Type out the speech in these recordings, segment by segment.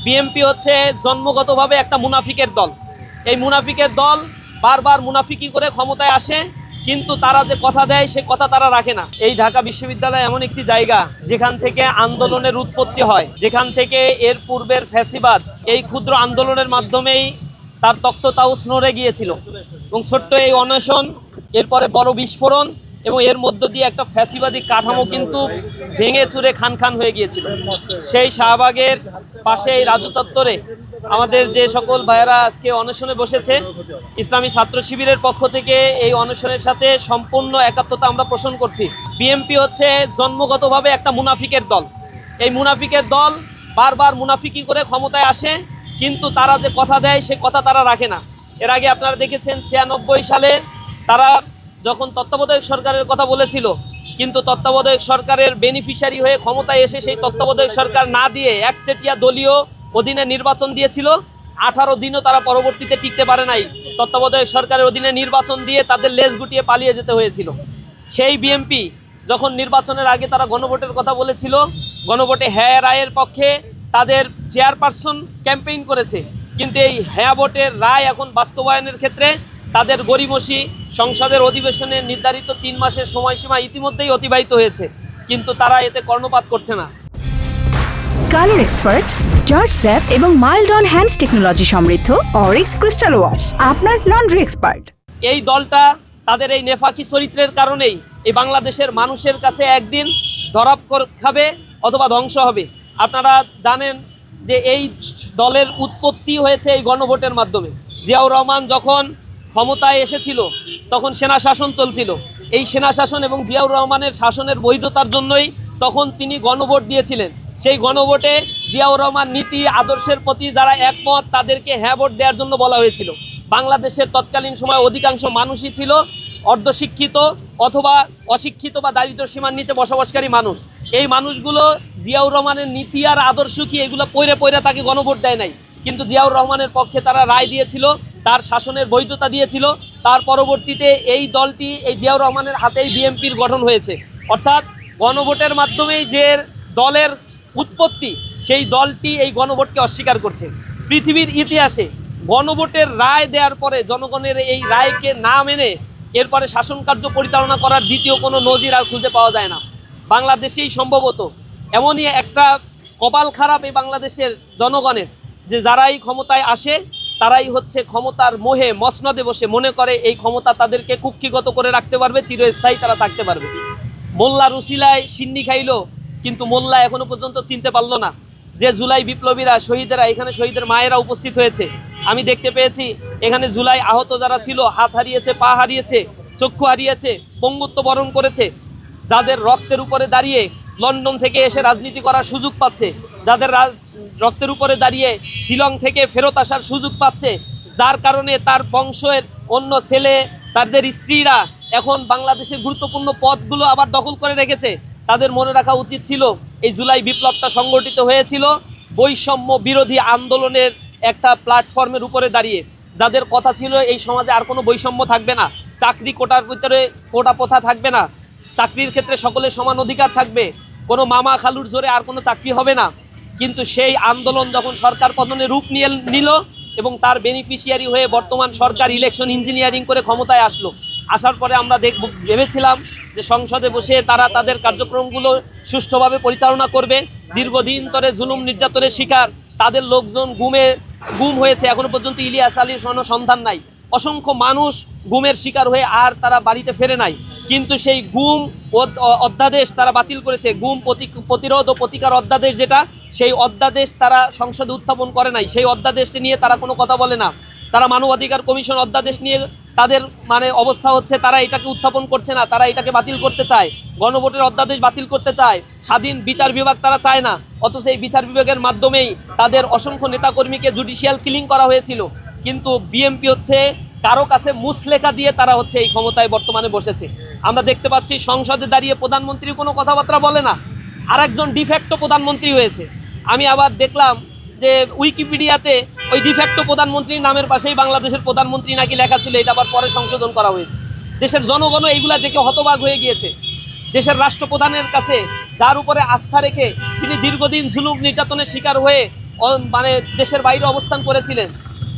BNP হচ্ছে জন্মগতভাবে একটা মুনাফিকের দল। এই মুনাফিকের দল বারবার মুনাফিকি করে ক্ষমতায় আসে, কিন্তু তারা যে কথা দেয় সে কথা তারা রাখে না। এই ঢাকা বিশ্ববিদ্যালয় এমন একটি জায়গা যেখান থেকে আন্দোলনের উৎপত্তি হয়, যেখান থেকে এর পূর্বের ফ্যাসিবাদ এই ক্ষুদ্র আন্দোলনের মাধ্যমেই তার তক্ততাউস নড়ে গিয়েছিল এবং ছোট্ট এই অনশন, এরপরে বড় বিস্ফোরণ এবং এর মধ্য দিয়ে একটা ফ্যাসিবাদী কাঠামো কিন্তু ভেঙে চুরে খান খান হয়ে গিয়েছিল। সেই শাহবাগের পাশে এই রাজু চত্বরে আমাদের যে সকল ভাইয়েরা আজকে অনশনে বসেছে, ইসলামী ছাত্র শিবিরের পক্ষ থেকে এই অনশনের সাথে সম্পূর্ণ একাত্মতা আমরা পোষণ করছি। বিএনপি হচ্ছে জন্মগতভাবে একটা মুনাফিকের দল। এই মুনাফিকের দল বারবার মুনাফিকি করে ক্ষমতায় আসে, কিন্তু তারা যে কথা দেয় সে কথা তারা রাখে না। এর আগে আপনারা দেখেছেন 96 সালে তারা যখন তত্ত্বাবধায়ক সরকারের কথা বলেছিল, কিন্তু তত্ত্বাবধায়ক সরকারের বেনিফিশিয়ারি হয়ে ক্ষমতায় এসে সেই তত্ত্বাবধায়ক সরকার না দিয়ে একচেটিয়া দলীয় অধীনে নির্বাচন দিয়েছিল। 18 দিনও তারা পরবর্তীতে টিকতে পারে নাই। তত্ত্বাবধায়ক সরকারের অধীনে নির্বাচন দিয়ে তাদের লেজ গুটিয়ে পালিয়ে যেতে হয়েছিল। সেই বিএনপি যখন নির্বাচনের আগে তারা গণভোটের কথা বলেছিল, গণভোটে হ্যাঁ রায়ের পক্ষে তাদের চেয়ারপারসন ক্যাম্পেইন করেছে, কিন্তু এই হ্যাঁ ভোটের রায় এখন বাস্তবায়নের ক্ষেত্রে তাদের গড়িমসি সংসদের অধিবেশনে নির্ধারিত 3 মাসের সময়সীমা ইতিমধ্যেই অতিবাহিত হয়েছে, কিন্তু তারা এতে কর্ণপাত করছে না। কালার এক্সপার্ট, জর্জ স্যাপ এবং মাইল্ড অন হ্যান্ডস টেকনোলজি সমৃদ্ধ অরিক্স ক্রিস্টাল ওয়াশ আপনার লন্ড্রি এক্সপার্ট। এই দলটা তাদের এই নেফাকি চরিত্রের কারণেই এই বাংলাদেশের মানুষের কাছে একদিন ধরা খাবে অথবা ধ্বংস হবে। আপনারা জানেন যে এই দলের উৎপত্তি হয়েছে এই গণভোটের মাধ্যমে। জিয়াউর রহমান যখন ক্ষমতায় এসেছিল তখন সেনা শাসন চলছিল। এই সেনা শাসন এবং জিয়াউর রহমানের শাসনের বৈধতার জন্যই তখন তিনি গণভোট দিয়েছিলেন। সেই গণভোটে জিয়াউর রহমান নীতি আদর্শের প্রতি যারা একমত তাদেরকে হ্যাঁ ভোট দেওয়ার জন্য বলা হয়েছিল। বাংলাদেশের তৎকালীন সময় অধিকাংশ মানুষই ছিল অর্ধশিক্ষিত অথবা অশিক্ষিত বা দারিদ্র সীমার নিচে বসবাসকারী মানুষ। এই মানুষগুলো জিয়াউর রহমানের নীতি আর আদর্শ কি এগুলো পইরে তাকে গণভোট দেয় নাই, কিন্তু জিয়াউর রহমানের পক্ষে তারা রায় দিয়েছিল, তার শাসনের বৈধতা দিয়েছিল। তার পরবর্তীতে এই দলটি এই জিয়াউর রহমানের হাতেই বিএনপির গঠন হয়েছে। অর্থাৎ গণভোটের মাধ্যমেই যে দলের উৎপত্তি, সেই দলটি এই গণভোটকে অস্বীকার করছে। পৃথিবীর ইতিহাসে গণভোটের রায় দেওয়ার পরে জনগণের এই রায়কে না মেনে এরপরে শাসন কার্য পরিচালনা করার দ্বিতীয় কোনো নজির আর খুঁজে পাওয়া যায় না। বাংলাদেশেই সম্ভবত এমনই একটা কপাল খারাপ এই বাংলাদেশের জনগণের, যে যারাই ক্ষমতায় আসে তারাই হচ্ছে ক্ষমতার মোহে মসনদে বসে মনে করে এই ক্ষমতা তাদেরকে কুক্ষিগত করে রাখতে পারবে, চিরস্থায়ী তারা থাকতে পারবে। মোল্লা রুসিলায় সিন্নি খাইলো, কিন্তু মোল্লা এখনো পর্যন্ত চিনতে পারলো না যে জুলাই বিপ্লবীরা শহীদেরা, এখানে শহীদের মায়েরা উপস্থিত হয়েছে। আমি দেখতে পেয়েছি এখানে জুলাই আহত যারা ছিল, হাত হারিয়েছে, পা হারিয়েছে, চক্ষু হারিয়েছে, পঙ্গুত্ব বরণ করেছে, যাদের রক্তের উপরে দাঁড়িয়ে লন্ডন থেকে এসে রাজনীতি করার সুযোগ পাচ্ছে, যাদের রক্তের উপরে দাঁড়িয়ে শিলং থেকে ফেরত আসার সুযোগ পাচ্ছে, যার কারণে তার বংশের অন্য ছেলে তাদের স্ত্রীরা এখন বাংলাদেশের গুরুত্বপূর্ণ পদগুলো আবার দখল করে রেখেছে। তাদের মনে রাখা উচিত ছিল এই জুলাই বিপ্লবটা সংগঠিত হয়েছিল বৈষম্য বিরোধী আন্দোলনের একটা প্ল্যাটফর্মের উপরে দাঁড়িয়ে। যাদের কথা ছিল এই সমাজে আর কোনো বৈষম্য থাকবে না, চাকরি কোটার ভিতরে কোটা প্রথা থাকবে না, চাকরির ক্ষেত্রে সকলের সমান অধিকার থাকবে, কোনো মামা খালুর জোরে আর কোনো চাকরি হবে না। কিন্তু সেই আন্দোলন যখন সরকার পতনে রূপ নিল এবং তার বেনিফিশিয়ারি হয়ে বর্তমান সরকার ইলেকশন ইঞ্জিনিয়ারিং করে ক্ষমতায় আসলো, আসার পরে আমরা ভেবেছিলাম যে সংসদে বসে তারা তাদের কার্যক্রমগুলো সুষ্ঠুভাবে পরিচালনা করবে। দীর্ঘদিন ধরে জুলুম নির্যাতনের শিকার তাদের লোকজন গুম হয়েছে, এখনো পর্যন্ত ইলিয়াস আলীর সন্ধান নাই। অসংখ্য মানুষ গুমের শিকার হয়ে আর তারা বাড়িতে ফেরে নাই, কিন্তু সেই গুম অধ্যাদেশ তারা বাতিল করেছে। গুম প্রতিরোধ ও প্রতিকার অধ্যাদেশ যেটা, সেই অধ্যাদেশ তারা সংসদে উত্থাপন করে নাই। সেই অধ্যাদেশটি নিয়ে তারা কোনো কথা বলে না। তারা মানবাধিকার কমিশন অধ্যাদেশ নিয়ে তাদের অবস্থা হচ্ছে তারা এটাকে উত্থাপন করছে না, তারা এটাকে বাতিল করতে চায়। গণভোটের অধ্যাদেশ বাতিল করতে চায়। স্বাধীন বিচার বিভাগ তারা চায় না, অথচ এই বিচার বিভাগের মাধ্যমেই তাদের অসংখ্য নেতাকর্মীকে জুডিশিয়াল কিলিং করা হয়েছিল। কিন্তু বিএনপি হচ্ছে কারো কাছে মুসলেখা দিয়ে তারা হচ্ছে এই ক্ষমতায় বর্তমানে বসেছে। আমরা দেখতে পাচ্ছি সংসদে দাঁড়িয়ে প্রধানমন্ত্রী কোনো কথাবার্তা বলে না, আরেকজন ডিফ্যাক্টো প্রধানমন্ত্রী হয়েছে। আমি আবার দেখলাম যে উইকিপিডিয়াতে ওই ডিফ্যাক্টো প্রধানমন্ত্রীর নামের পাশেই বাংলাদেশের প্রধানমন্ত্রী নাকি লেখা ছিল, এটা আবার পরে সংশোধন করা হয়েছে। দেশের জনগণও এইগুলা দেখে হতবাক হয়ে গিয়েছে। দেশের রাষ্ট্রপ্রধানের কাছে যার উপরে আস্থা রেখে, যিনি দীর্ঘদিন জুলুম নির্যাতনের শিকার হয়ে মানে দেশের বাইরে অবস্থান করেছিলেন,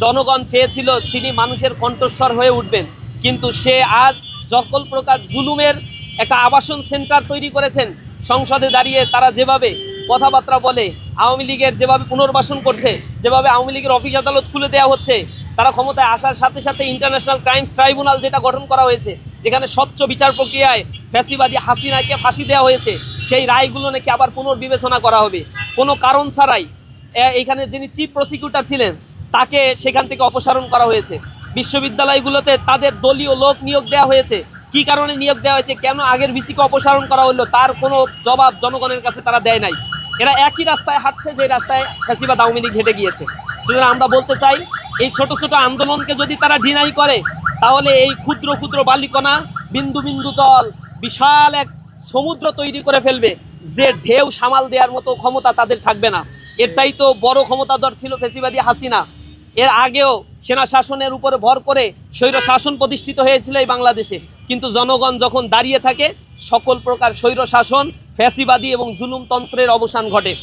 জনগণ চেয়েছিল তিনি মানুষের কণ্ঠস্বর হয়ে উঠবেন, কিন্তু সে আজ সকল প্রকার জুলুমের একটা আবাসন সেন্টার তৈরি করেছেন। সংসদে দাঁড়িয়ে তারা যেভাবে কথাবার্তা বলে, আওয়ামী লীগের যেভাবে পুনর্বাসন করছে, যেভাবে আওয়ামী লীগের অফিস আদালত খুলে দেওয়া হচ্ছে, তারা ক্ষমতায় আসার সাথে সাথে ইন্টারন্যাশনাল ক্রাইমস ট্রাইব্যুনাল যেটা গঠন করা হয়েছে, যেখানে স্বচ্ছ বিচার প্রক্রিয়ায় ফ্যাসিবাদী হাসিনাকে ফাঁসি দেওয়া হয়েছে, সেই রায়গুলো নাকি আবার পুনর্বিবেচনা করা হবে কোনো কারণ ছাড়াই। এইখানে যিনি চিফ প্রসিকিউটর ছিলেন তাকে সেখান থেকে অপসারণ করা হয়েছে। বিশ্ববিদ্যালয়গুলোতে তাদের দলীয় লোক নিয়োগ দেওয়া হয়েছে। কি কারণে নিয়োগ দেওয়া হয়েছে, কেন আগের ভিসিকে অপসারণ করা হলো, তার কোনো জবাব জনগণের কাছে তারা দেয় নাই। এরা একই রাস্তায় হাঁটছে যে রাস্তায় ফ্যাসিবাদ আওয়ামী লীগ হেঁটে গিয়েছে। সুতরাং আমরা বলতে চাই, এই ছোট ছোট আন্দোলনকে যদি তারা ডিনাই করে, তাহলে এই ক্ষুদ্র ক্ষুদ্র বালিকণা বিন্দু বিন্দু জল বিশাল এক সমুদ্র তৈরি করে ফেলবে, যে ঢেউ সামাল দেওয়ার মতো ক্ষমতা তাদের থাকবে না। এর চাইতেও বড় ক্ষমতাধর ছিল ফ্যাসিবাদী হাসিনা। এর আগেও সেনা শাসনের উপরে ভর করে স্বৈর শাসন প্রতিষ্ঠিত হয়েছিল এই বাংলাদেশে, কিন্তু জনগণ যখন দাঁড়িয়ে থাকে সকল প্রকার স্বৈর শাসন, ফ্যাসিবাদী এবং জুলুমতন্ত্রের অবসান ঘটে।